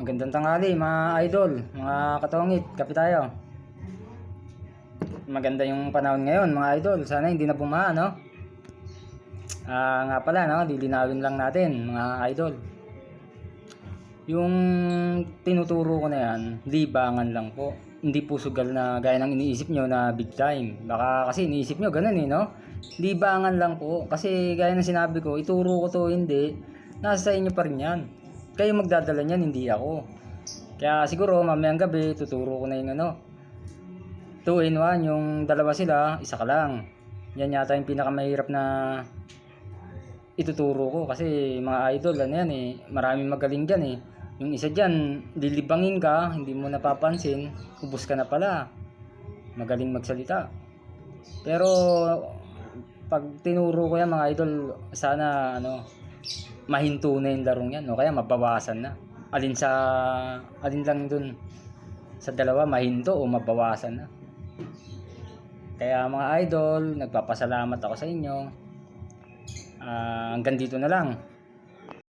Magandang tanghali mga idol, mga katongit, kape tayo. Maganda yung panahon ngayon mga idol, sana hindi na bumaha, no? Nga pala, no, lilinawin lang natin mga idol. Yung tinuturo ko na yan, libangan lang po. Hindi po sugal na gaya ng iniisip nyo na big time. Baka kasi iniisip nyo ganun no? Libangan lang po. Kasi gaya ng sinabi ko, ituro ko to hindi. Nasa inyo pa rin yan. Kayo magdadala niyan, hindi ako. Kaya siguro mamayang gabi, tuturo ko na yung 2 in 1, yung dalawa sila, isa ka lang. Yan yata yung pinakamahirap na ituturo ko kasi mga idol, yan maraming magaling dyan Yung isa dyan, lilibangin ka, hindi mo napapansin, ubos ka na pala. Magaling magsalita. Pero pag tinuro ko yan mga idol, sana mahinto na yung larong yan, kaya mabawasan na. Alin lang dun sa dalawa, mahinto o mabawasan na. Kaya mga idol, nagpapasalamat ako sa inyo. Hanggang dito na lang.